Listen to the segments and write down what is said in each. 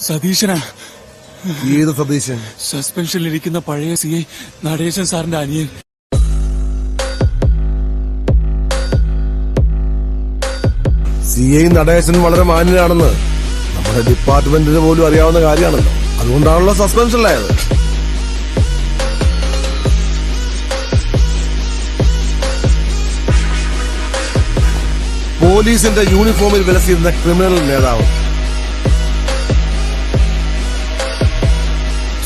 സതീശനാ. ഏത് സതീശൻ? സസ്പെൻഷനിലിരിക്കുന്ന പഴയ CI നടേശൻ സാറിന്റെ അനിയൻ. CI നടേശൻ വളരെ മാന്യനാണെന്ന് നമ്മുടെ ഡിപ്പാർട്ട്മെന്റിന് പോലും അറിയാവുന്ന കാര്യമാണല്ലോ. അതുകൊണ്ടാണല്ലോ സസ്പെൻഷനിലായത്. പോലീസിന്റെ യൂണിഫോമിൽ വിലസിയിരുന്ന ക്രിമിനൽ നേതാവ്.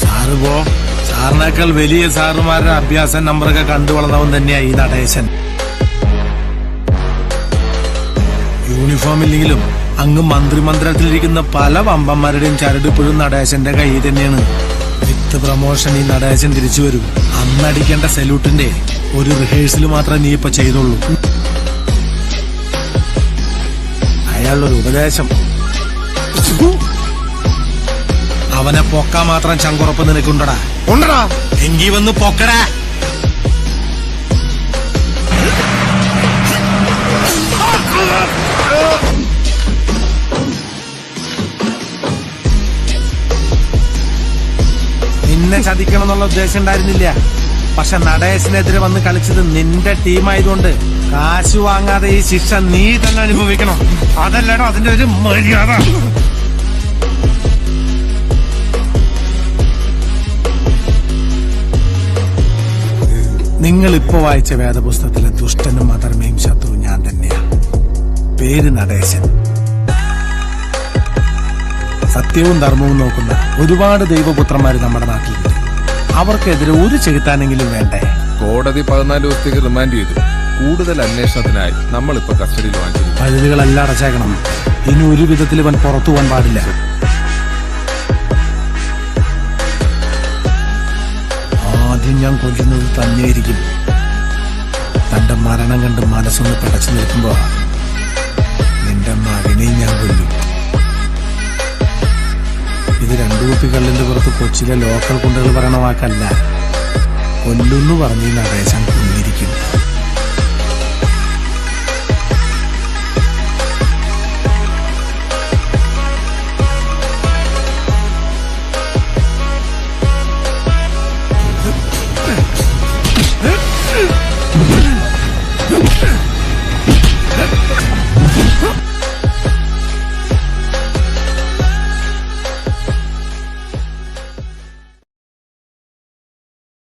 സാറിപ്പോ സാറിനേക്കാൾ വലിയ സാറുമാരുടെ അഭ്യാസ നമ്പറൊക്കെ കണ്ടു വളർന്നവൻ തന്നെയാ ഈ നടേശൻ. യൂണിഫോമില്ലെങ്കിലും അങ്ങ് മന്ത്രിമന്ദിരത്തിലിരിക്കുന്ന പല വമ്പന്മാരുടെയും ചരടിപ്പോഴും നടേശന്റെ കയ്യിൽ തന്നെയാണ്. വിത്ത് പ്രമോഷൻ ഈ നടേശൻ തിരിച്ചു വരും. അന്നടിക്കേണ്ട സല്യൂട്ടിന്റെ ഒരു റിഹേഴ്സൽ മാത്രമേ നീ ഇപ്പൊ ചെയ്തുള്ളൂ. അയാളൊരു ഉപദേശം, അവനെ പൊക്കാൻ മാത്രം ചങ്കുറപ്പ് നിനക്കുണ്ടടാ. ഉണ്ടടാ, എങ്കി വന്ന് പൊക്കടാ. നിന്നെ ചതിക്കണം എന്നുള്ള ഉദ്ദേശം ഉണ്ടായിരുന്നില്ല. പക്ഷെ നടേശനെതിരെ വന്ന് കളിച്ചത് നിന്റെ ടീമായതുകൊണ്ട് കാശ് വാങ്ങാതെ ഈ ശിക്ഷ നീ തന്നെ അനുഭവിക്കണം. അതല്ലടോ അതിന്റെ ഒരു മര്യാദ. നിങ്ങൾ ഇപ്പൊ വായിച്ച വേദപുസ്തകത്തിലെ ദുഷ്ടനും അധർമ്മയും ശത്രു ഞാൻ തന്നെയാ. പേര് നടേശൻ. സത്യവും ധർമ്മവും നോക്കുന്ന ഒരുപാട് ദൈവപുത്രന്മാര് നമ്മുടെ നാട്ടിലുണ്ട്. അവർക്കെതിരെ ഒരു ചെകുത്താനെങ്കിലും വേണ്ടേ? കോടതി 14 ദിവസത്തേക്ക് റിമാൻഡ് ചെയ്തു. കൂടുതൽ അന്വേഷണത്തിനായി നമ്മളിപ്പോ കസ്റ്റഡിയിൽ വാങ്ങിച്ചു. പഴുതുകളെല്ലാം അടച്ചേക്കണം. ഇനി ഒരു വിധത്തിൽ ഇവൻ പുറത്തു പോകാൻ പാടില്ല. ആദ്യം ഞാൻ കൊല്ലുന്നത് തന്നെയായിരിക്കും. തന്റെ മരണം കണ്ട് മനസ്സൊന്ന് പിടച്ചു നിൽക്കുമ്പോ നിന്റെ മകനെയും ഞാൻ കൊല്ലും. ഇത് 2 കുപ്പി കള്ളിന്റെ പുറത്ത് കൊച്ചിയിലെ ലോക്കൽ കുണ്ടുകൾ പറയണ വാക്കല്ല. കൊല്ലുന്നു പറഞ്ഞു നടേശൻ.